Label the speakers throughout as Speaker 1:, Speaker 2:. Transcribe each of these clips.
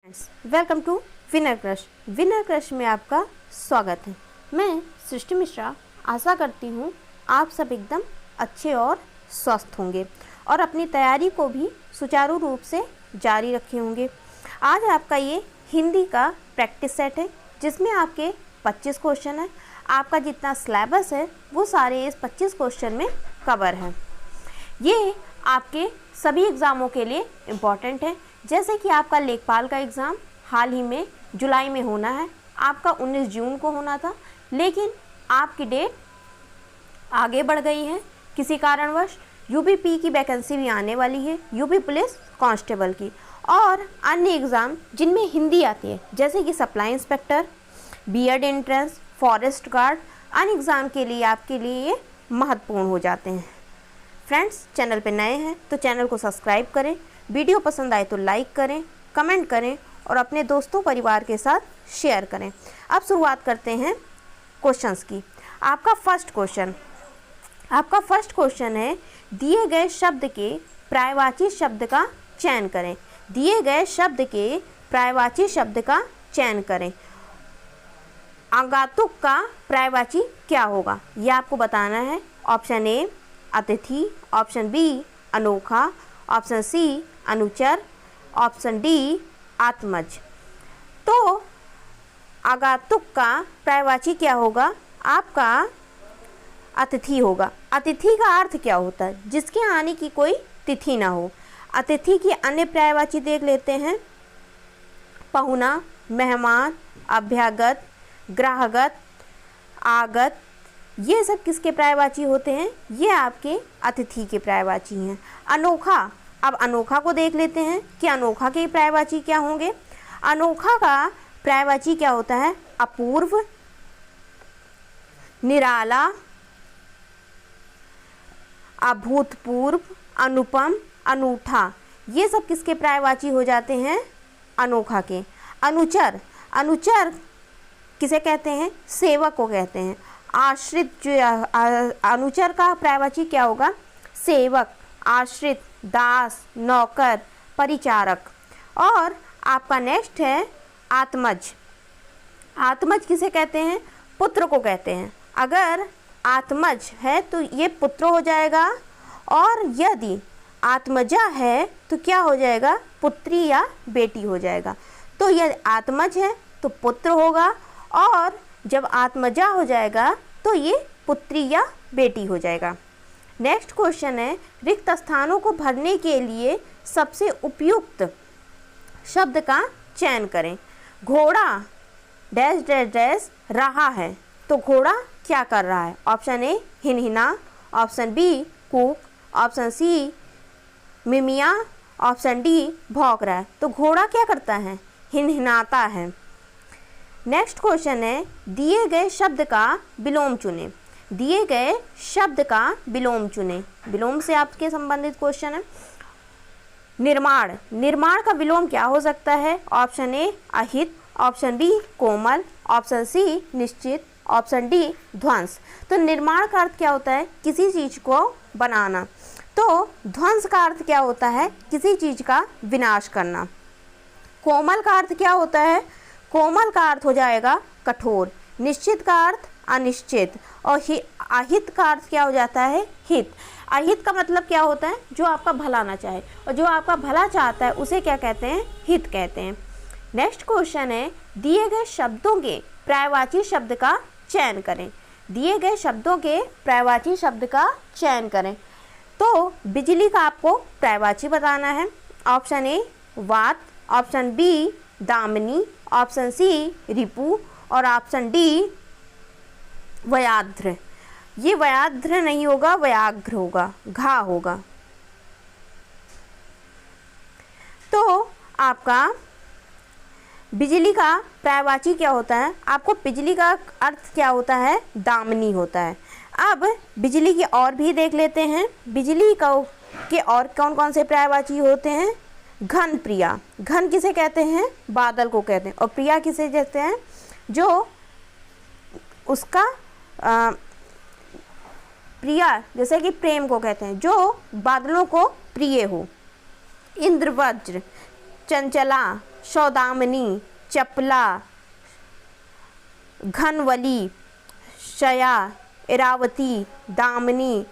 Speaker 1: Welcome to winner crush में आपका स्वागत है। मैं सृष्टि मिश्रा आशा करती हूँ आप सब एकदम अच्छे और स्वस्थ होंगे और अपनी तैयारी को भी सुचारू रूप से जारी रखे होंगे। आज आपका ये हिंदी का प्रैक्टिस सेट है जिसमें आपके 25 क्वेश्चन है। आपका जितना सिलेबस है वो सारे इस 25 क्वेश्चन में कवर है। ये आपके सभी एग्ज़ामों के लिए इम्पॉर्टेंट है। जैसे कि आपका लेखपाल का एग्ज़ाम हाल ही में जुलाई में होना है, आपका 19 जून को होना था, लेकिन आपकी डेट आगे बढ़ गई है किसी कारणवश। यूपी की वैकेंसी भी आने वाली है, यूपी पुलिस कांस्टेबल की, और अन्य एग्ज़ाम जिनमें हिंदी आती है जैसे कि supply inspector, BEd entrance, forest guard, अन्य एग्ज़ाम के लिए आपके लिए ये महत्वपूर्ण हो जाते हैं। फ्रेंड्स, चैनल पे नए हैं तो चैनल को सब्सक्राइब करें, वीडियो पसंद आए तो लाइक करें, कमेंट करें और अपने दोस्तों परिवार के साथ शेयर करें। अब शुरुआत करते हैं क्वेश्चंस की। आपका फर्स्ट क्वेश्चन है, दिए गए शब्द के पर्यायवाची शब्द का चयन करें। दिए गए शब्द के पर्यायवाची शब्द का चयन करें। आगंतुक का पर्यायवाची क्या होगा यह आपको बताना है। ऑप्शन ए अतिथि, ऑप्शन बी अनोखा, ऑप्शन सी अनुचर, ऑप्शन डी आत्मज। तो आगंतुक का पर्यायवाची क्या होगा? आपका अतिथि होगा। अतिथि का अर्थ क्या होता है? जिसके आने की कोई तिथि ना हो। अतिथि की अन्य पर्यायवाची देख लेते हैं। पहुना, मेहमान, अभ्यागत, ग्राहगत, आगत, ये सब किसके पर्यायवाची होते हैं? ये आपके अतिथि के पर्यायवाची हैं। अनोखा, अब अनोखा को देख लेते हैं कि अनोखा के पर्यायवाची क्या होंगे। अनोखा का पर्यायवाची क्या होता है? अपूर्व, निराला, अभूतपूर्व, अनुपम, अनूठा, ये सब किसके पर्यायवाची हो जाते हैं? अनोखा के। अनुचर, अनुचर किसे कहते हैं? सेवक को कहते हैं। आश्रित, जो अनुचर का पर्यायवाची क्या होगा? सेवक, आश्रित, दास, नौकर, परिचारक। और आपका नेक्स्ट है आत्मज। आत्मज किसे कहते हैं? पुत्र को कहते हैं। अगर आत्मज है तो ये पुत्र हो जाएगा, और यदि आत्मजा है तो क्या हो जाएगा? पुत्री या बेटी हो जाएगा। तो यदि आत्मज है तो पुत्र होगा, और जब आत्मजा हो जाएगा तो ये पुत्री या बेटी हो जाएगा। नेक्स्ट क्वेश्चन है, रिक्त स्थानों को भरने के लिए सबसे उपयुक्त शब्द का चयन करें। घोड़ा डैश डैश डैश रहा है, तो घोड़ा क्या कर रहा है? ऑप्शन ए हिनहिना, ऑप्शन बी कूक, ऑप्शन सी मिमिया, ऑप्शन डी भौंक रहा है। तो घोड़ा क्या करता है? हिनहिनाता है। नेक्स्ट क्वेश्चन है, दिए गए शब्द का विलोम चुनें। दिए गए शब्द का विलोम चुनें। विलोम से आपके संबंधित क्वेश्चन है। निर्माण, निर्माण का विलोम क्या हो सकता है? ऑप्शन ए अहित, ऑप्शन बी कोमल, ऑप्शन सी निश्चित, ऑप्शन डी ध्वंस। तो निर्माण का अर्थ क्या होता है? किसी चीज़ को बनाना। तो ध्वंस का अर्थ क्या होता है? किसी चीज़ का विनाश करना। कोमल का अर्थ क्या होता है? कोमल का अर्थ हो जाएगा कठोर। निश्चित का अर्थ अनिश्चित, और अहित का अर्थ क्या हो जाता है? हित। अहित का मतलब क्या होता है? जो आपका भला ना चाहे, और जो आपका भला चाहता है उसे क्या कहते हैं? हित कहते हैं। नेक्स्ट क्वेश्चन है, दिए गए शब्दों के पर्यायवाची शब्द का चयन करें। दिए गए शब्दों के पर्यायवाची शब्द का चयन करें। तो बिजली का आपको पर्यायवाची बताना है। ऑप्शन ए वात, ऑप्शन बी दामिनी, ऑप्शन सी रिपु, और ऑप्शन डी व्याघ्र। ये व्याघ्र नहीं होगा, व्याघ्र होगा, घा होगा। तो आपका बिजली का पर्यायवाची क्या होता है? आपको बिजली का अर्थ क्या होता है? दामिनी होता है। अब बिजली की और भी देख लेते हैं। बिजली का के और कौन कौन से पर्यायवाची होते हैं? घन प्रिया, घन किसे कहते हैं? बादल को कहते हैं। और प्रिया किसे कहते हैं? जो उसका प्रिया, जैसे कि प्रेम को कहते हैं, जो बादलों को प्रिय हो। इंद्र, वज्र, चंचला, सौदामिनी, चपला, घनवली, शया, इरावती, दामिनी,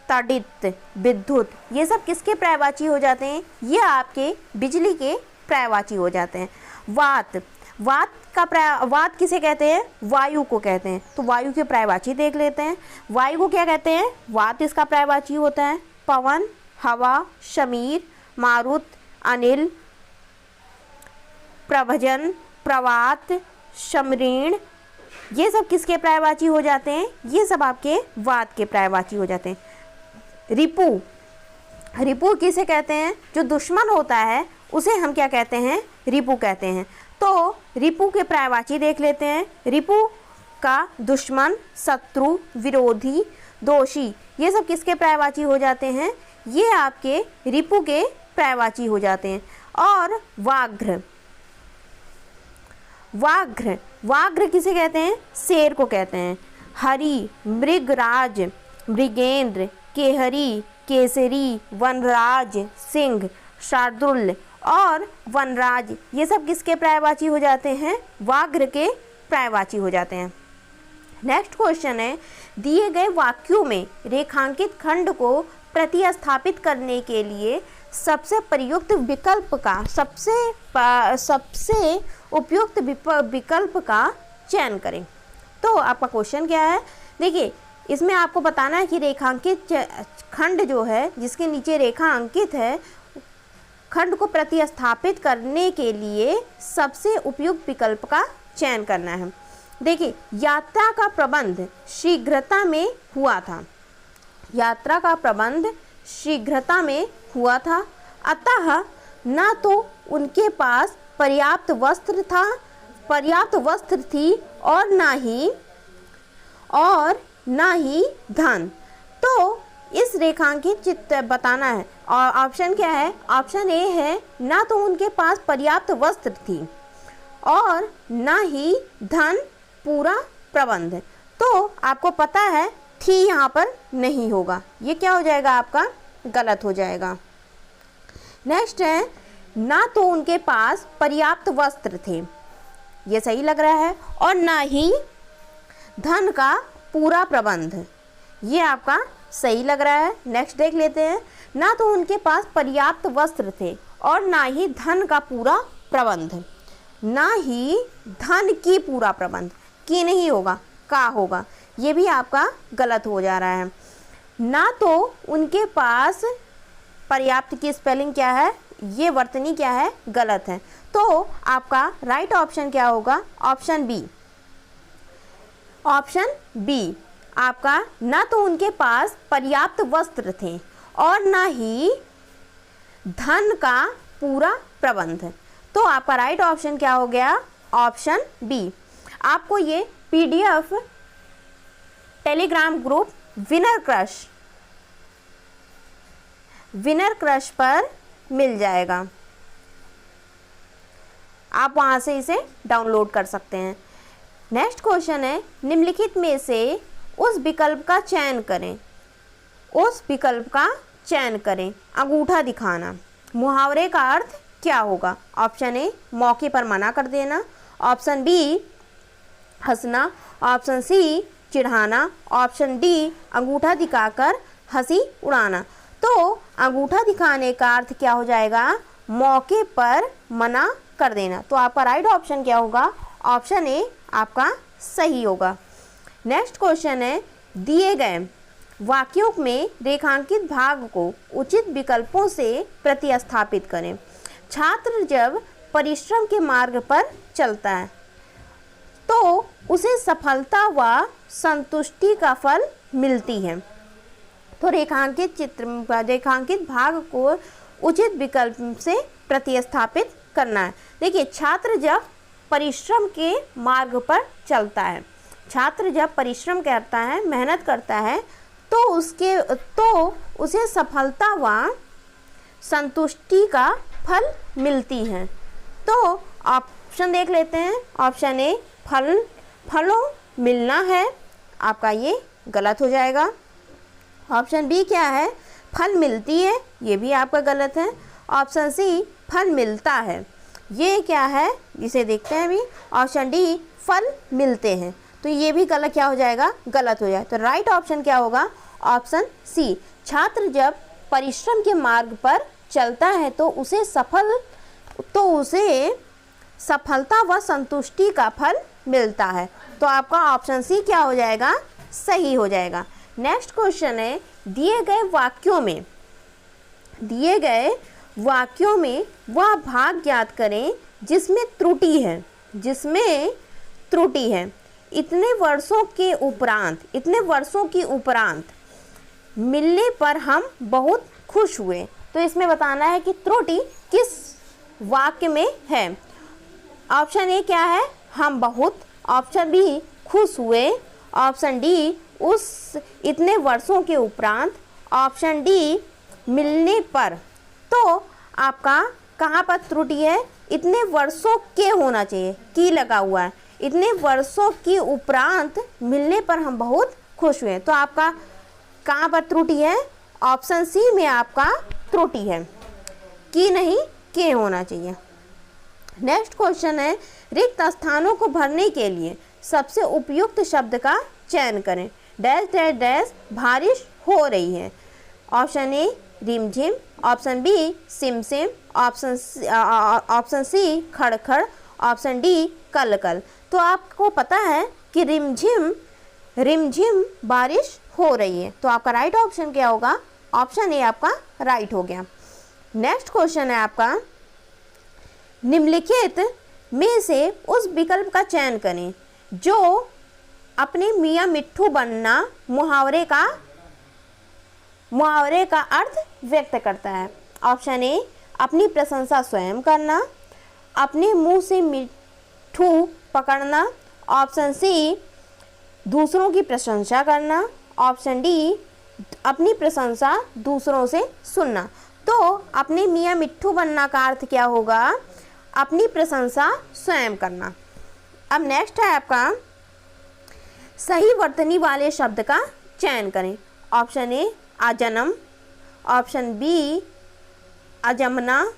Speaker 1: तड़ित, विद्युत, ये सब किसके पर्यायवाची हो जाते हैं? ये आपके बिजली के पर्यायवाची हो जाते हैं। वात, वात किसे कहते हैं? वायु को कहते हैं। तो वायु के पर्यायवाची देख लेते हैं। वायु को क्या कहते हैं? वात इसका पर्यायवाची होता है। पवन, हवा, शमीर, मारुत, अनिल, प्रभजन, प्रवात, शमरीण, ये सब किसके पर्यायवाची हो जाते हैं? ये सब आपके वात के पर्यायवाची हो जाते हैं। रिपु, रिपु किसे कहते हैं? जो दुश्मन होता है उसे हम क्या कहते हैं? रिपु कहते हैं। तो रिपु के पर्यायवाची देख लेते हैं। रिपु का दुश्मन, शत्रु, विरोधी, दोषी, ये सब किसके पर्यायवाची हो जाते हैं? ये आपके रिपु के पर्यायवाची हो जाते हैं। और व्याघ्र, व्याघ्र, व्याघ्र किसे कहते हैं? शेर को कहते हैं। हरि, मृगराज, मृगेंद्र, केहरी, केसरी, वनराज, सिंह, शार्दुल और वनराज, ये सब किसके पर्यायवाची हो जाते हैं? व्याघ्र के पर्यायवाची हो जाते हैं। नेक्स्ट क्वेश्चन है, दिए गए वाक्यों में रेखांकित खंड को प्रतिस्थापित करने के लिए सबसे प्रयुक्त विकल्प का सबसे उपयुक्त विकल्प का चयन करें। तो आपका क्वेश्चन क्या है? देखिए, इसमें आपको बताना है कि रेखांकित खंड जो है, जिसके नीचे रेखा अंकित है, खंड को प्रतिस्थापित करने के लिए सबसे उपयुक्त विकल्प का चयन करना है। देखिए, यात्रा का प्रबंध शीघ्रता में हुआ था। यात्रा का प्रबंध शीघ्रता में हुआ था, अतः न तो उनके पास पर्याप्त वस्त्र थी और न ही धन। तो इस रेखांकित चित्र बताना है। और ऑप्शन क्या है? ऑप्शन ए है, ना तो उनके पास पर्याप्त वस्त्र थी और ना ही धन, पूरा प्रबंध। तो आपको पता है थी यहाँ पर नहीं होगा, ये क्या हो जाएगा? आपका गलत हो जाएगा। नेक्स्ट है, ना तो उनके पास पर्याप्त वस्त्र थे, ये सही लग रहा है, और ना ही धन का पूरा प्रबंध, ये आपका सही लग रहा है। नेक्स्ट देख लेते हैं, ना तो उनके पास पर्याप्त वस्त्र थे और ना ही धन का पूरा प्रबंध। ना ही धन की पूरा प्रबंध, की नहीं होगा, का होगा, ये भी आपका गलत हो जा रहा है। ना तो उनके पास पर्याप्त की स्पेलिंग क्या है? ये वर्तनी क्या है? गलत है। तो आपका राइट ऑप्शन क्या होगा? Option B. ऑप्शन बी आपका, ना तो उनके पास पर्याप्त वस्त्र थे और ना ही धन का पूरा प्रबंध। तो आपका राइट ऑप्शन क्या हो गया? Option B. आपको ये PDF telegram group Winner Crush पर मिल जाएगा, आप वहां से इसे डाउनलोड कर सकते हैं। नेक्स्ट क्वेश्चन है, निम्नलिखित में से उस विकल्प का चयन करें। उस विकल्प का चयन करें। अंगूठा दिखाना, मुहावरे का अर्थ क्या होगा? ऑप्शन ए, मौके पर मना कर देना। ऑप्शन बी, हंसना। ऑप्शन सी, चिढ़ाना। ऑप्शन डी, अंगूठा दिखाकर हंसी उड़ाना। तो अंगूठा दिखाने का अर्थ क्या हो जाएगा? मौके पर मना कर देना। तो आपका राइट ऑप्शन क्या होगा? ऑप्शन ए आपका सही होगा। नेक्स्ट क्वेश्चन है, दिए गए वाक्यों में रेखांकित भाग को उचित विकल्पों से प्रतिस्थापित करें। छात्र जब परिश्रम के मार्ग पर चलता है तो उसे सफलता व संतुष्टि का फल मिलती है। तो रेखांकित भाग को उचित विकल्प से प्रतिस्थापित करना है। देखिए, छात्र जब परिश्रम के मार्ग पर चलता है, छात्र जब परिश्रम करता है, मेहनत करता है, तो उसे सफलता व संतुष्टि का फल मिलती है। तो ऑप्शन देख लेते हैं। ऑप्शन ए, फलों मिलना है, आपका ये गलत हो जाएगा। ऑप्शन बी क्या है? फल मिलती है, ये भी आपका गलत है। ऑप्शन सी, फल मिलता है। ये क्या है, इसे देखते हैं अभी। ऑप्शन डी फल मिलते हैं, तो ये भी गलत क्या हो जाएगा, गलत हो जाए। तो राइट ऑप्शन क्या होगा, ऑप्शन सी। छात्र जब परिश्रम के मार्ग पर चलता है तो उसे सफलता व संतुष्टि का फल मिलता है। तो आपका ऑप्शन सी क्या हो जाएगा, सही हो जाएगा। नेक्स्ट क्वेश्चन है, दिए गए वाक्यों में वह भाग ज्ञात करें जिसमें त्रुटि है। इतने वर्षों के उपरांत मिलने पर हम बहुत खुश हुए। तो इसमें बताना है कि त्रुटि किस वाक्य में है। ऑप्शन ए क्या है, हम बहुत। ऑप्शन बी खुश हुए। ऑप्शन डी उस इतने वर्षों के उपरांत। ऑप्शन डी मिलने पर। तो आपका कहाँ पर त्रुटि है, इतने वर्षों के होना चाहिए, की लगा हुआ है। इतने वर्षों के उपरांत मिलने पर हम बहुत खुश हुए। तो आपका कहाँ पर त्रुटि है, ऑप्शन सी में आपका त्रुटि है, की नहीं के होना चाहिए। नेक्स्ट क्वेश्चन है, रिक्त स्थानों को भरने के लिए सबसे उपयुक्त शब्द का चयन करें। डैश डैश डैश बारिश हो रही है। ऑप्शन ए रिमझिम। ऑप्शन बी सिमसिम। ऑप्शन सी खड़खड़। ऑप्शन डी कल कल। तो आपको पता है कि रिमझिम बारिश हो रही है। तो आपका राइट ऑप्शन क्या होगा, ऑप्शन ए आपका राइट हो गया। नेक्स्ट क्वेश्चन है आपका, निम्नलिखित में से उस विकल्प का चयन करें जो अपने मियाँ मिट्ठू बनना मुहावरे का अर्थ व्यक्त करता है। ऑप्शन ए अपनी प्रशंसा स्वयं करना। अपने मुंह से मिट्ठू पकड़ना। ऑप्शन सी दूसरों की प्रशंसा करना। ऑप्शन डी अपनी प्रशंसा दूसरों से सुनना। तो अपने मियाँ मिट्ठू बनना का अर्थ क्या होगा, अपनी प्रशंसा स्वयं करना। अब नेक्स्ट है आपका, सही वर्तनी वाले शब्द का चयन करें। ऑप्शन ए आजन्म। ऑप्शन बी अजमना।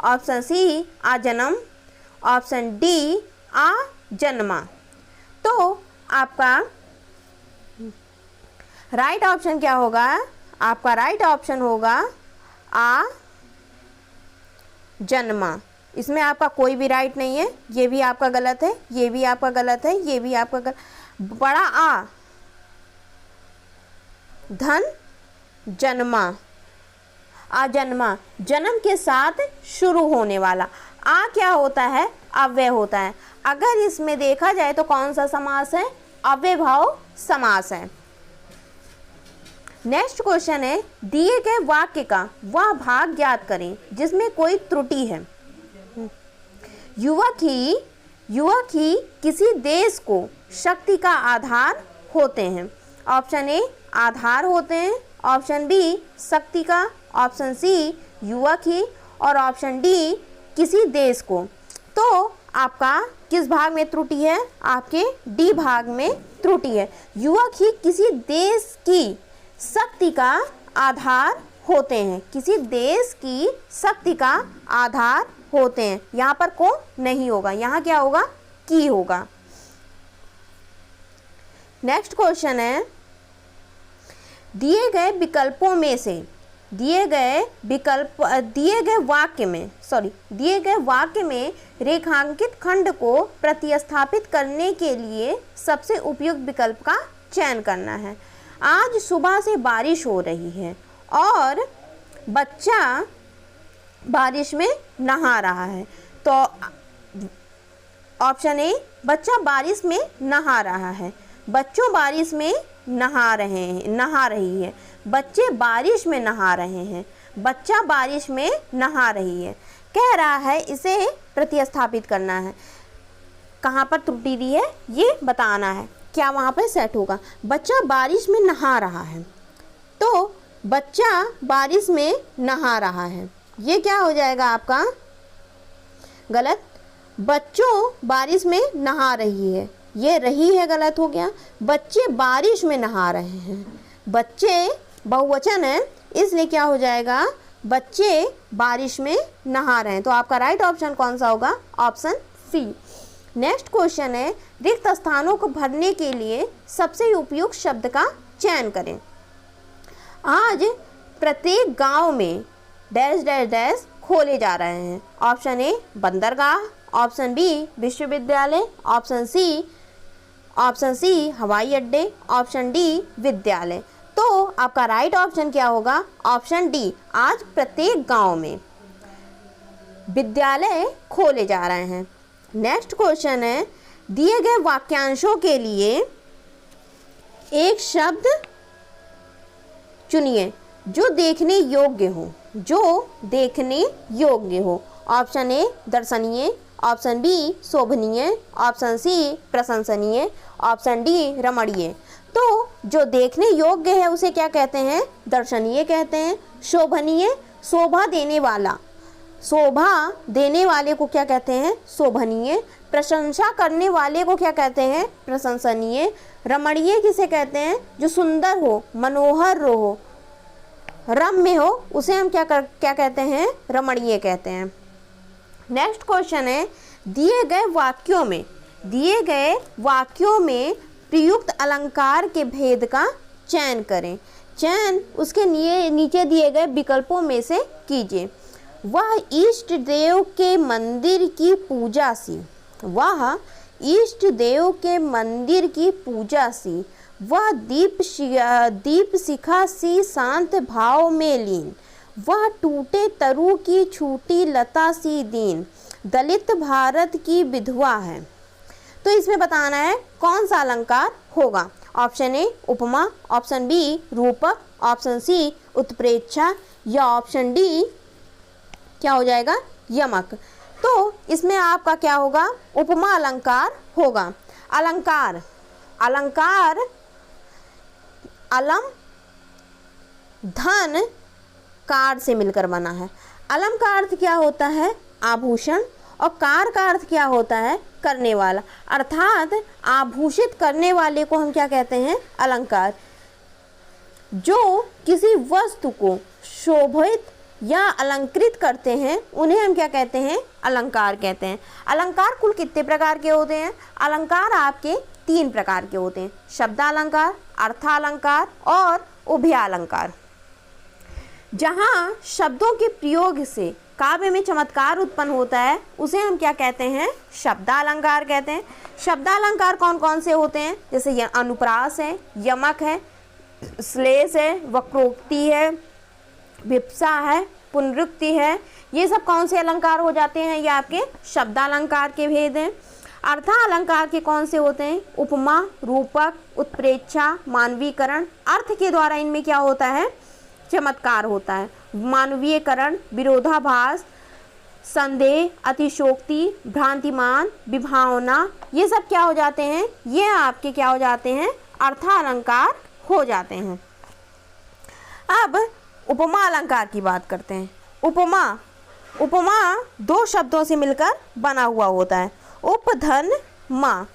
Speaker 1: ऑप्शन सी आजन्म। ऑप्शन डी आजन्मा। तो आपका राइट ऑप्शन क्या होगा, आपका राइट ऑप्शन होगा आजन्मा। इसमें आपका कोई भी राइट नहीं है, ये भी आपका गलत है, ये भी आपका गलत है, ये भी आपका गलत। बड़ा आ धन जन्मा, आजन्मा, जन्म के साथ शुरू होने वाला। आ क्या होता है, अव्यय होता है। अगर इसमें देखा जाए तो कौन सा समास है, अव्ययभाव समास है। नेक्स्ट क्वेश्चन है, दिए गए वाक्य का वह भाग ज्ञात करें जिसमें कोई त्रुटि है। युवक ही किसी देश को शक्ति का आधार होते हैं। ऑप्शन ए आधार होते हैं। ऑप्शन बी शक्ति का। ऑप्शन सी युवक ही। और ऑप्शन डी किसी देश को। तो आपका किस भाग में त्रुटि है, आपके डी भाग में त्रुटि है। युवक ही किसी देश की शक्ति का आधार होते हैं। किसी देश की शक्ति का आधार होते हैं। यहाँ पर को नहीं होगा, यहाँ क्या होगा, की होगा। नेक्स्ट क्वेश्चन है, दिए गए वाक्य में रेखांकित खंड को प्रतिस्थापित करने के लिए सबसे उपयुक्त विकल्प का चयन करना है। आज सुबह से बारिश हो रही है और बच्चा बारिश में नहा रहा है। तो ऑप्शन ए बच्चा बारिश में नहा रहा है। बच्चों बारिश में नहा रही है। बच्चे बारिश में नहा रहे हैं। बच्चा बारिश में नहा रही है। कह रहा है इसे प्रतिस्थापित करना है। कहाँ पर त्रुटि दी है ये बताना है, क्या वहाँ पर सेट होगा। बच्चा बारिश में नहा रहा है, तो बच्चा बारिश में नहा रहा है, ये क्या हो जाएगा आपका गलत। बच्चों बारिश में नहा रही है, ये रही है गलत हो गया। बच्चे बारिश में नहा रहे हैं, बच्चे बहुवचन है इसलिए क्या हो जाएगा बच्चे बारिश में नहा रहे हैं। तो आपका राइट ऑप्शन कौन सा होगा? Option C. नेक्स्ट क्वेश्चन है, रिक्त स्थानों को भरने के लिए सबसे उपयुक्त शब्द का चयन करें। आज प्रत्येक गांव में डैश डैश डैश खोले जा रहे हैं। ऑप्शन ए बंदरगाह, ऑप्शन बी विश्वविद्यालय, ऑप्शन सी हवाई अड्डे, ऑप्शन डी विद्यालय। तो आपका राइट ऑप्शन क्या होगा? ऑप्शन डी, आज प्रत्येक गांव में विद्यालय खोले जा रहे हैं। नेक्स्ट क्वेश्चन है, दिए गए वाक्यांशों के लिए एक शब्द चुनिए जो देखने योग्य हो, जो देखने योग्य हो। ऑप्शन ए दर्शनीय, ऑप्शन बी शोभनीय, ऑप्शन सी प्रशंसनीय, ऑप्शन डी रमणीय। तो जो देखने योग्य है उसे क्या कहते हैं? दर्शनीय कहते हैं। शोभनीय, शोभा देने वाला, शोभा देने वाले को क्या कहते हैं? शोभनीय। प्रशंसा करने वाले को क्या कहते हैं? प्रशंसनीय। रमणीय किसे कहते हैं? जो सुंदर हो, मनोहर हो, रम्य हो, उसे हम क्या कहते हैं? रमणीय कहते हैं। नेक्स्ट क्वेश्चन है, दिए गए वाक्यों में प्रयुक्त अलंकार के भेद का चयन करें। चयन उसके नीचे दिए गए विकल्पों में से कीजिए। वह इष्ट देव के मंदिर की पूजा सी, वह इष्ट देव के मंदिर की पूजा सी, वह दीप शिखा सी शांत भाव में लीन, वह टूटे तरु की छूटी लता सी दीन, दलित भारत की विधवा है। तो इसमें बताना है कौन सा अलंकार होगा। ऑप्शन ए उपमा, ऑप्शन बी रूपक, ऑप्शन सी उत्प्रेक्षा, या ऑप्शन डी क्या हो जाएगा? यमक। तो इसमें आपका क्या होगा? उपमा अलंकार होगा। अलंकार, अलम धन कार से मिलकर बना है। अलम का अर्थ क्या होता है? आभूषण, और कार का अर्थ क्या होता है? करने वाला। अर्थात आभूषित करने वाले को हम क्या कहते हैं? अलंकार। जो किसी वस्तु को शोभित या अलंकृत करते हैं उन्हें हम क्या कहते हैं? अलंकार कहते हैं। अलंकार कुल कितने प्रकार के होते हैं? अलंकार आपके 3 प्रकार के होते हैं, शब्दालंकार, अर्थालंकार और उभयालंकार। जहाँ शब्दों के प्रयोग से काव्य में चमत्कार उत्पन्न होता है उसे हम क्या कहते हैं? शब्दालंकार कहते हैं। शब्दालंकार कौन कौन से होते हैं? जैसे अनुप्रास है, यमक है, श्लेष है, वक्रोक्ति है, विप्सा है, पुनरुक्ति है। ये सब कौन से अलंकार हो जाते हैं? ये आपके शब्दालंकार के भेद हैं। अर्थालंकार के कौन से होते हैं? उपमा, रूपक, उत्प्रेक्षा, मानवीकरण। अर्थ के द्वारा इनमें क्या होता है? चमत्कार होता है। मानवीयकरण, विरोधाभास, संदेह, अतिशोक्ति, भ्रांतिमान, विभावना, ये सब क्या हो जाते हैं? ये आपके क्या हो जाते हैं? अर्थालंकार हो जाते हैं। अब उपमा अलंकार की बात करते हैं। उपमा 2 शब्दों से मिलकर बना हुआ होता है। उप धन मा।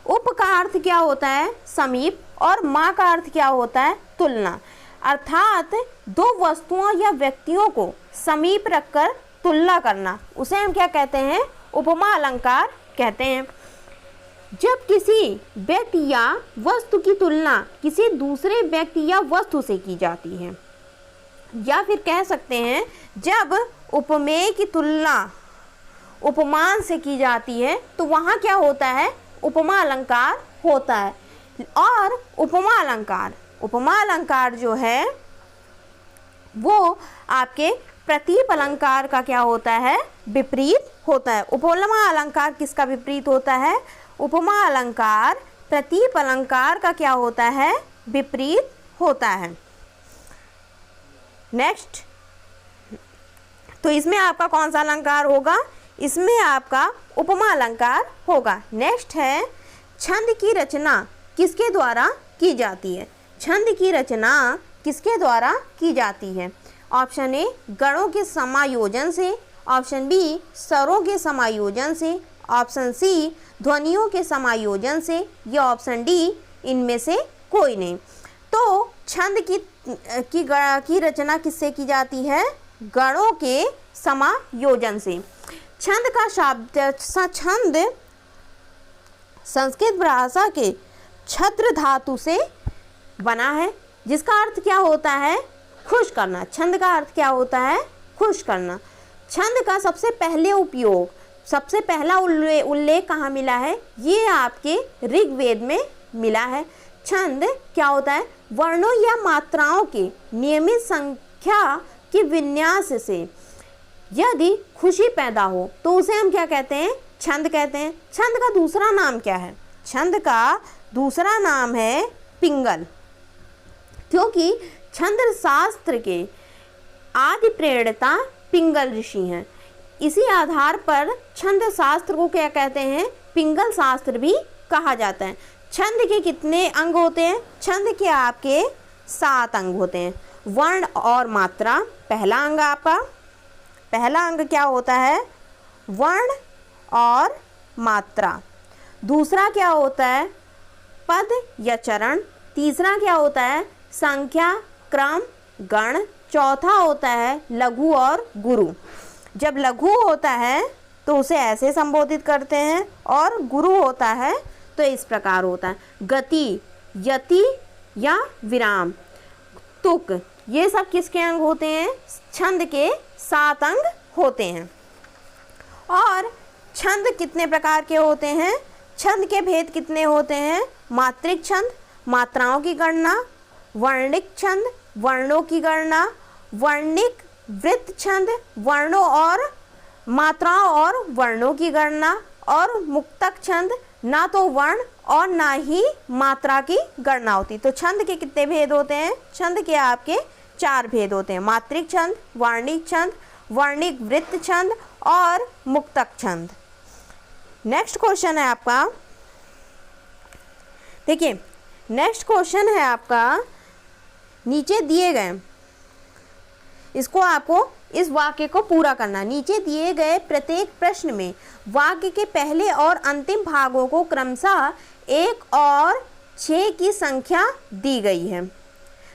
Speaker 1: उप का अर्थ क्या होता है? समीप, और मा का अर्थ क्या होता है? तुलना। अर्थात 2 वस्तुओं या व्यक्तियों को समीप रखकर तुलना करना, उसे हम क्या कहते हैं? उपमा अलंकार कहते हैं। जब किसी व्यक्ति या वस्तु की तुलना किसी दूसरे व्यक्ति या वस्तु से की जाती है, या फिर कह सकते हैं जब उपमेय की तुलना उपमान से की जाती है तो वहाँ क्या होता है? उपमा अलंकार होता है। और उपमा अलंकार जो है वो आपके प्रतीप अलंकार का क्या होता है? विपरीत होता है। उपमा अलंकार किसका विपरीत होता है? उपमा अलंकार प्रतीप अलंकार का क्या होता है? विपरीत होता है। नेक्स्ट, तो इसमें आपका कौन सा अलंकार होगा? इसमें आपका उपमा अलंकार होगा। नेक्स्ट है, छंद की रचना किसके द्वारा की जाती है? छंद की रचना किसके द्वारा की जाती है? ऑप्शन ए गणों के समायोजन से, ऑप्शन बी स्वरों के समायोजन से, ऑप्शन सी ध्वनियों के समायोजन से, या ऑप्शन डी इनमें से कोई नहीं। तो छंद की रचना किससे की जाती है? गणों के समायोजन से। छंद का शब्द छंद संस्कृत भाषा के छद्र धातु से बना है, जिसका अर्थ क्या होता है? खुश करना। छंद का अर्थ क्या होता है? खुश करना। छंद का सबसे पहले उपयोग, सबसे पहला उल्लेख कहाँ मिला है? ये आपके ऋग्वेद में मिला है। छंद क्या होता है? वर्णों या मात्राओं के नियमित संख्या के विन्यास से यदि खुशी पैदा हो तो उसे हम क्या कहते हैं? छंद कहते हैं। छंद का दूसरा नाम क्या है? छंद का दूसरा नाम है पिंगल, क्योंकि छंद शास्त्र के आदि प्रेरणा पिंगल ऋषि हैं। इसी आधार पर छंद शास्त्र को क्या कहते हैं? पिंगल शास्त्र भी कहा जाता है। छंद के कितने अंग होते हैं? छंद के आपके 7 अंग होते हैं। वर्ण और मात्रा पहला अंग आपका। पहला अंग क्या होता है? वर्ण और मात्रा। दूसरा क्या होता है? पद या चरण। तीसरा क्या होता है? संख्या, क्रम, गण। चौथा होता है लघु और गुरु। जब लघु होता है तो उसे ऐसे संबोधित करते हैं और गुरु होता है तो इस प्रकार होता है। गति, यति या विराम, तुक, ये सब किसके अंग होते हैं? छंद के 7 अंग होते हैं। और छंद कितने प्रकार के होते हैं? छंद के भेद कितने होते हैं? मात्रिक छंद, मात्राओं की गणना। वर्णिक छंद, वर्णों की गणना। वर्णिक वृत्त छंद, वर्णों और मात्राओं और वर्णों की गणना। और मुक्तक छंद, ना तो वर्ण और ना ही मात्रा की गणना होती। तो छंद के कितने भेद होते हैं? छंद के आपके 4 भेद होते हैं। मात्रिक छंद, वर्णिक छंद, वर्णिक वृत्त छंद और मुक्तक छंद। नेक्स्ट क्वेश्चन है आपका, देखिए नेक्स्ट क्वेश्चन है आपका, नीचे दिए गए, इसको आपको इस वाक्य को पूरा करना। नीचे दिए गए प्रत्येक प्रश्न में वाक्य के पहले और अंतिम भागों को क्रमशः 1 और 6 की संख्या दी गई है।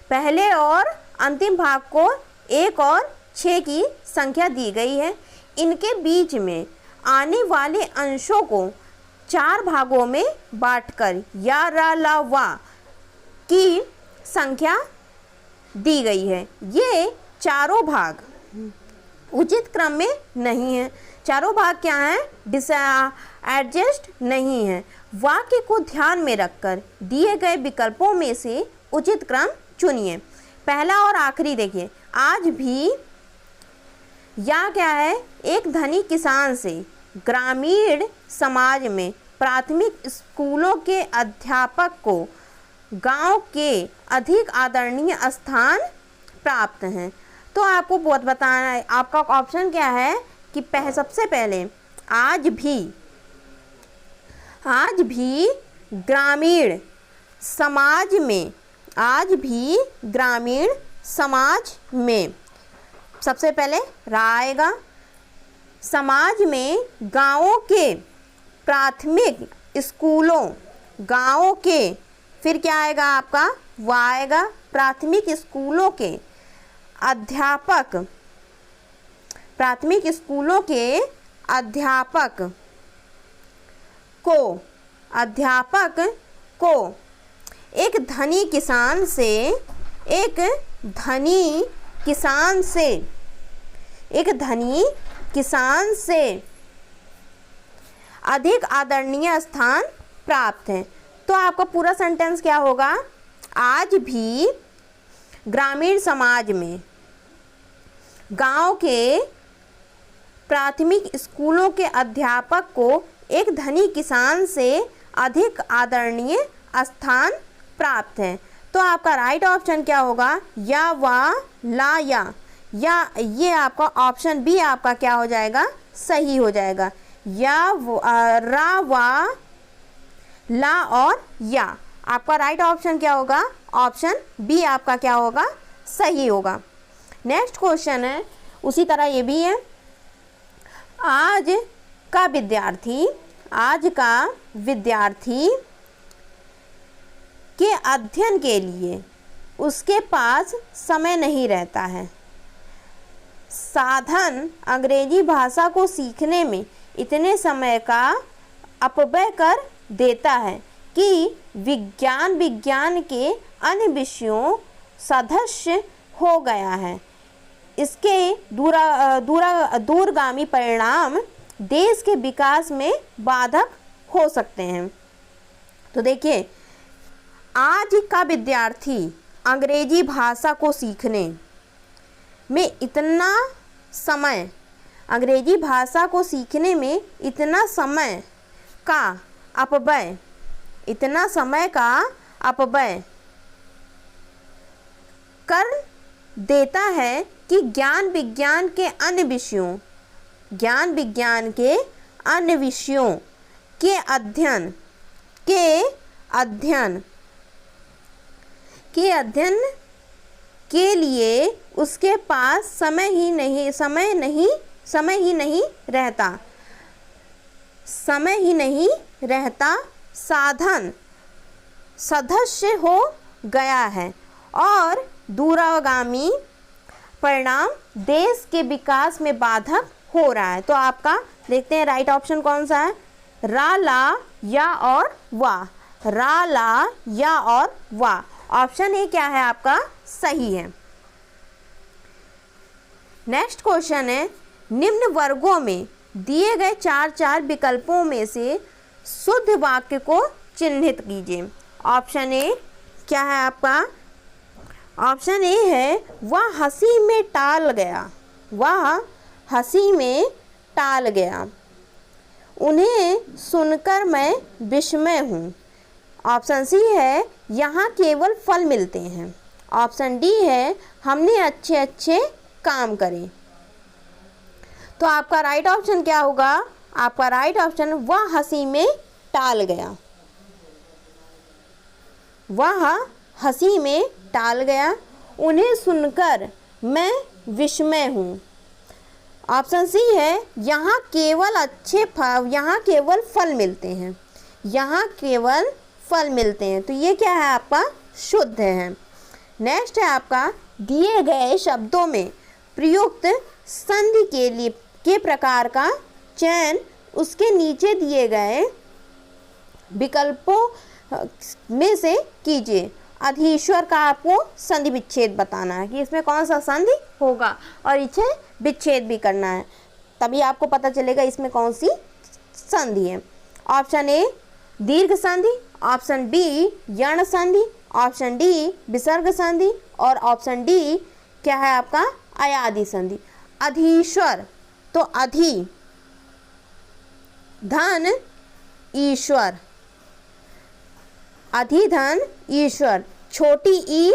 Speaker 1: पहले और अंतिम भाग को 1 और 6 की संख्या दी गई है। इनके बीच में आने वाले अंशों को 4 भागों में बांटकर या र ल व की संख्या दी गई है। ये चारों भाग उचित क्रम में नहीं है। चारों भाग क्या हैं? एडजस्ट नहीं है। वाक्य को ध्यान में रखकर दिए गए विकल्पों में से उचित क्रम चुनिए। पहला और आखिरी देखिए, आज भी या क्या है? एक धनी किसान से ग्रामीण समाज में प्राथमिक स्कूलों के अध्यापक को गांव के अधिक आदरणीय स्थान प्राप्त हैं। तो आपको बहुत बताना है, आपका ऑप्शन क्या है कि सबसे पहले आज भी ग्रामीण समाज में, आज भी ग्रामीण समाज में, सबसे पहले आएगा समाज में गांवों के प्राथमिक स्कूलों, गांवों के, फिर क्या आएगा आपका? वो आएगा प्राथमिक स्कूलों के अध्यापक, प्राथमिक स्कूलों के अध्यापक को एक धनी किसान से अधिक आदरणीय स्थान प्राप्त है। तो आपका पूरा सेंटेंस क्या होगा? आज भी ग्रामीण समाज में गांव के प्राथमिक स्कूलों के अध्यापक को एक धनी किसान से अधिक आदरणीय स्थान प्राप्त है। तो आपका राइट ऑप्शन क्या होगा? या वा ला या ये आपका ऑप्शन बी आपका क्या हो जाएगा? सही हो जाएगा। या रा वा ला और या, आपका राइट ऑप्शन क्या होगा? ऑप्शन बी आपका क्या होगा? सही होगा। नेक्स्ट क्वेश्चन है, उसी तरह ये भी है। आज का विद्यार्थी के अध्ययन के लिए उसके पास समय नहीं रहता है। साधन अंग्रेजी भाषा को सीखने में इतने समय का अपव्यय कर देता है कि विज्ञान के अन्य विषयों सदृश हो गया है। इसके दूरगामी परिणाम देश के विकास में बाधक हो सकते हैं। तो देखिए, आज का विद्यार्थी अंग्रेजी भाषा को सीखने में इतना समय, अंग्रेजी भाषा को सीखने में इतना समय का अपव्यय, इतना समय का अपव्यय कर देता है कि ज्ञान विज्ञान के अन्य विषयों के अध्ययन के लिए उसके पास समय ही नहीं रहता, साधन सदृश हो गया है और दूरगामी परिणाम देश के विकास में बाधक हो रहा है। तो आपका देखते हैं राइट ऑप्शन कौन सा है, रा, ला, या और वाह। रा, ला, या और वाह, ऑप्शन ए क्या है आपका सही है। नेक्स्ट क्वेश्चन है, निम्न वर्गों में दिए गए 4 विकल्पों में से शुद्ध वाक्य को चिन्हित कीजिए। ऑप्शन ए क्या है आपका, ऑप्शन ए है वह हंसी में टाल गया, उन्हें सुनकर मैं विस्मय हूँ। ऑप्शन सी है यहाँ केवल फल मिलते हैं। ऑप्शन डी है हमने अच्छे काम करे। तो आपका राइट ऑप्शन क्या होगा, आपका राइट ऑप्शन वह हंसी में टाल गया, वह हंसी में टाल गया, उन्हें सुनकर मैं विस्मय हूँ। ऑप्शन सी है यहाँ केवल फल मिलते हैं, यहाँ केवल फल मिलते हैं। तो ये क्या है आपका शुद्ध है। नेक्स्ट है आपका, दिए गए शब्दों में प्रयुक्त संधि के प्रकार का चयन उसके नीचे दिए गए विकल्पों में से कीजिए। अधीश्वर का आपको संधि विच्छेद बताना है कि इसमें कौन सा संधि होगा और इसे विच्छेद भी करना है, तभी आपको पता चलेगा इसमें कौन सी संधि है। ऑप्शन ए दीर्घ संधि, ऑप्शन बी यण संधि, ऑप्शन डी विसर्ग संधि और ऑप्शन डी क्या है आपका अयादि संधि। अधीश्वर तो अधि धन ईश्वर, अधिधन ईश्वर, छोटी ई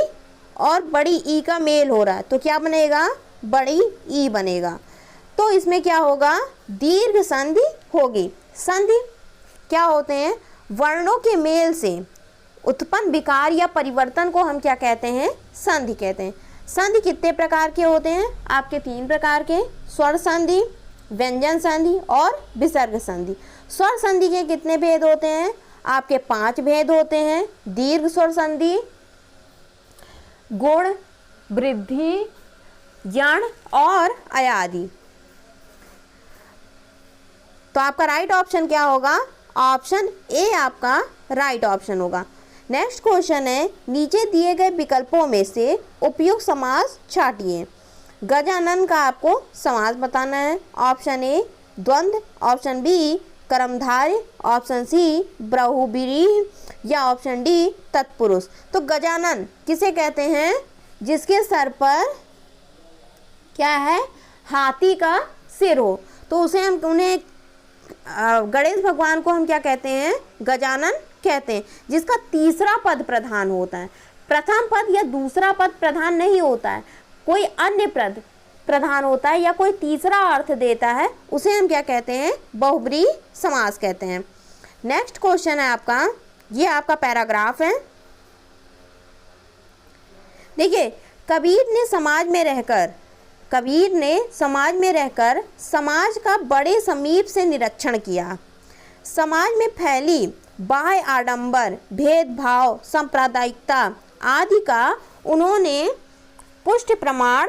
Speaker 1: और बड़ी ई का मेल हो रहा है तो क्या बनेगा, बड़ी ई बनेगा। तो इसमें क्या होगा, दीर्घ संधि होगी। संधि क्या होते हैं, वर्णों के मेल से उत्पन्न विकार या परिवर्तन को हम क्या कहते हैं, संधि कहते हैं। संधि कितने प्रकार के होते हैं, आपके 3 प्रकार के, स्वर संधि, व्यंजन संधि और विसर्ग संधि। स्वर संधि के कितने भेद होते हैं, आपके 5 भेद होते हैं। दीर्घ स्वर संधि, गुण, वृद्धि, यण और अयादि। तो आपका राइट ऑप्शन क्या होगा, ऑप्शन ए आपका राइट ऑप्शन होगा। नेक्स्ट क्वेश्चन है, नीचे दिए गए विकल्पों में से उपयुक्त समास छांटिए। गजानन का आपको समास बताना है। ऑप्शन ए द्वंद्व, ऑप्शन बी कर्मधारय, ऑप्शन सी बहुब्रीहि या ऑप्शन डी तत्पुरुष। तो गजानन किसे कहते हैं, जिसके सर पर क्या है, हाथी का सिर हो, तो उसे हम उन्हें गणेश भगवान को हम क्या कहते हैं, गजानन कहते हैं। जिसका तीसरा पद प्रधान होता है, प्रथम पद या दूसरा पद प्रधान नहीं होता है, कोई अन्य पद प्रधान होता है या कोई तीसरा अर्थ देता है, उसे हम क्या कहते हैं, बहुब्रीहि समास कहते हैं। नेक्स्ट क्वेश्चन है आपका, ये आपका पैराग्राफ है। देखिए, कबीर ने समाज में रहकर समाज का बड़े समीप से निरीक्षण किया। समाज में फैली बाह्य आडंबर, भेदभाव, सांप्रदायिकता आदि का उन्होंने पुष्ट प्रमाण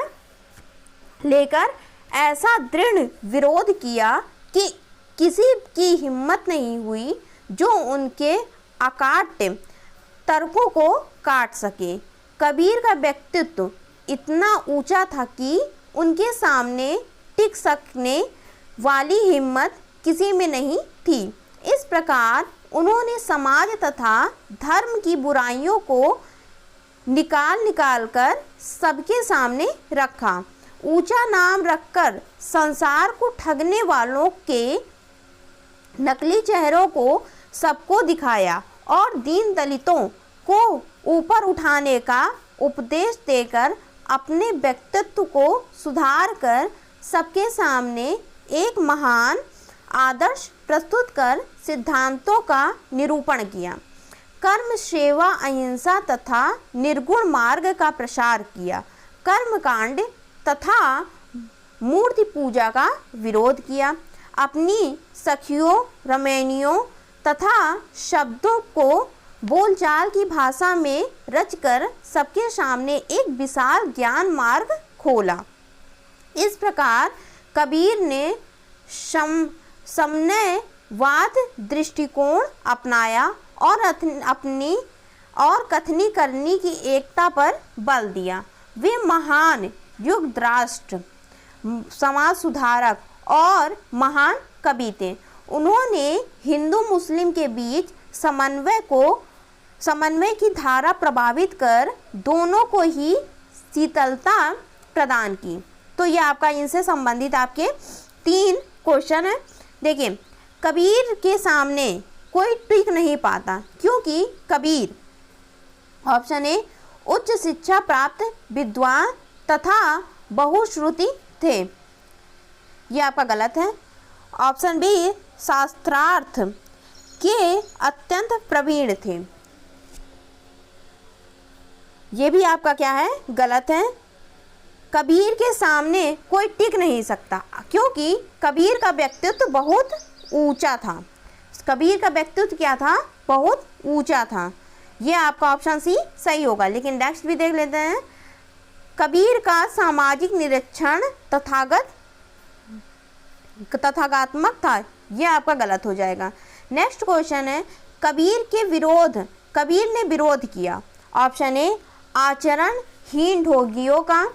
Speaker 1: लेकर ऐसा दृढ़ विरोध किया कि किसी की हिम्मत नहीं हुई जो उनके अकाट्य तर्कों को काट सके। कबीर का व्यक्तित्व इतना ऊंचा था कि उनके सामने टिक सकने वाली हिम्मत किसी में नहीं थी। इस प्रकार उन्होंने समाज तथा धर्म की बुराइयों को निकाल कर सबके सामने रखा। ऊंचा नाम रखकर संसार को ठगने वालों के नकली चेहरों को सबको दिखाया और दीन दलितों को ऊपर उठाने का उपदेश देकर अपने व्यक्तित्व को सुधार कर सबके सामने एक महान आदर्श प्रस्तुत कर सिद्धांतों का निरूपण किया। कर्म, सेवा, अहिंसा तथा निर्गुण मार्ग का प्रसार किया। कर्मकांड तथा मूर्ति पूजा का विरोध किया। अपनी सखियों, रमणियों तथा शब्दों को बोलचाल की भाषा में रचकर सबके सामने एक विशाल ज्ञान मार्ग खोला। इस प्रकार कबीर ने समन्वयवाद दृष्टिकोण अपनाया और अपनी और कथनी करनी की एकता पर बल दिया। वे महान युगद्राष्ट्र, समाज सुधारक और महान कवि थे। उन्होंने हिंदू मुस्लिम के बीच समन्वय की धारा प्रभावित कर दोनों को ही शीतलता प्रदान की। तो ये आपका इनसे संबंधित आपके 3 क्वेश्चन है। देखिए, कबीर के सामने कोई टिक नहीं पाता क्योंकि कबीर, ऑप्शन ए, उच्च शिक्षा प्राप्त विद्वान तथा बहुश्रुति थे। ये आपका गलत है। ऑप्शन बी, शास्त्रार्थ के अत्यंत प्रवीण थे। ये भी आपका क्या है, गलत है। कबीर के सामने कोई टिक नहीं सकता क्योंकि कबीर का व्यक्तित्व बहुत ऊंचा था। कबीर का व्यक्तित्व क्या था, बहुत ऊंचा था। ये आपका ऑप्शन सी सही होगा। लेकिन नेक्स्ट भी देख लेते हैं। कबीर का सामाजिक निरीक्षण तथागतात्मक था। ये आपका गलत हो जाएगा। नेक्स्ट क्वेश्चन है, कबीर ने विरोध किया। ऑप्शन ए, आचरणहीन ढोंगियों का।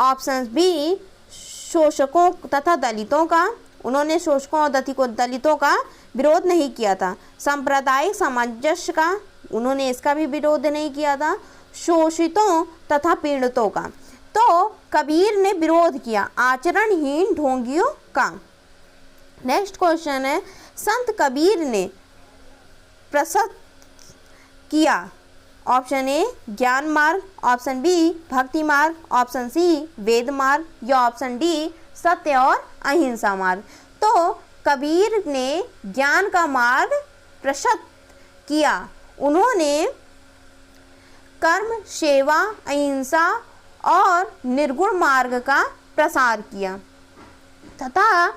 Speaker 1: ऑप्शन बी, शोषकों तथा दलितों का। उन्होंने शोषकों और दलितों का विरोध नहीं किया था। सांप्रदायिक सामंजस्य का, उन्होंने इसका भी विरोध नहीं किया था। शोषितों तथा पीड़ितों का। तो कबीर ने विरोध किया आचरणहीन ढोंगियों का। नेक्स्ट क्वेश्चन है, संत कबीर ने प्रशस्त किया। ऑप्शन ए, ज्ञान मार्ग। ऑप्शन बी, भक्ति मार्ग। ऑप्शन सी, वेद मार्ग। या ऑप्शन डी, सत्य और अहिंसा मार्ग। तो कबीर ने ज्ञान का मार्ग प्रशस्त किया। उन्होंने कर्म, सेवा, अहिंसा और निर्गुण मार्ग का प्रसार किया तथा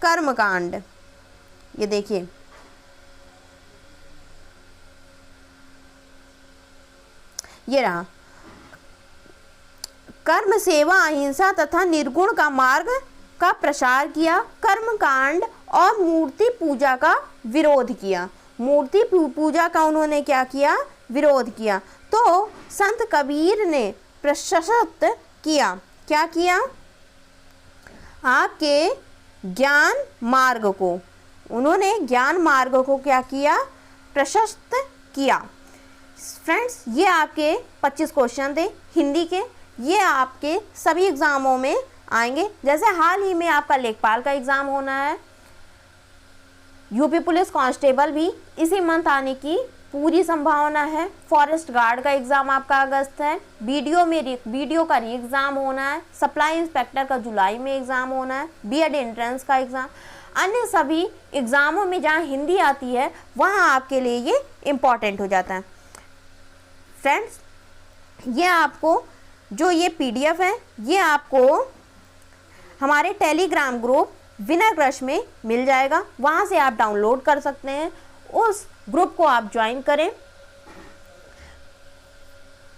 Speaker 1: कर्मकांड। ये देखिए, ये रहा। कर्म, सेवा, अहिंसा तथा निर्गुण का मार्ग का प्रसार किया। कर्मकांड और मूर्ति पूजा का विरोध किया। मूर्ति पूजा का उन्होंने क्या किया, विरोध किया। तो संत कबीर ने प्रशस्त किया, क्या किया, आपके ज्ञान मार्ग को, उन्होंने ज्ञान मार्ग को क्या किया, प्रशस्त किया। फ्रेंड्स, ये आपके 25 क्वेश्चन थे हिंदी के। ये आपके सभी एग्ज़ामों में आएंगे। जैसे हाल ही में आपका लेखपाल का एग्ज़ाम होना है, यूपी पुलिस कांस्टेबल भी इसी मंथ आने की पूरी संभावना है। फॉरेस्ट गार्ड का एग्ज़ाम आपका अगस्त है। वीडियो का री एग्ज़ाम होना है। सप्लाई इंस्पेक्टर का जुलाई में एग्ज़ाम होना है। बीएड एंट्रेंस का एग्ज़ाम, अन्य सभी एग्ज़ामों में जहाँ हिंदी आती है वहाँ आपके लिए ये इम्पॉर्टेंट हो जाता है। फ्रेंड्स, ये आपको जो ये PDF है, ये आपको हमारे टेलीग्राम ग्रुप विनर क्रश में मिल जाएगा। वहाँ से आप डाउनलोड कर सकते हैं। उस ग्रुप को आप ज्वाइन करें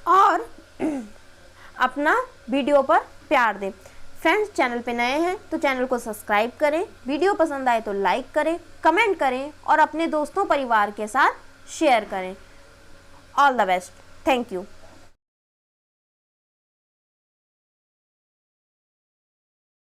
Speaker 1: और अपना वीडियो पर प्यार दें। फ्रेंड्स, चैनल पे नए हैं तो चैनल को सब्सक्राइब करें, वीडियो पसंद आए तो लाइक करें, कमेंट करें और अपने दोस्तों परिवार के साथ शेयर करें। All the best. Thank you.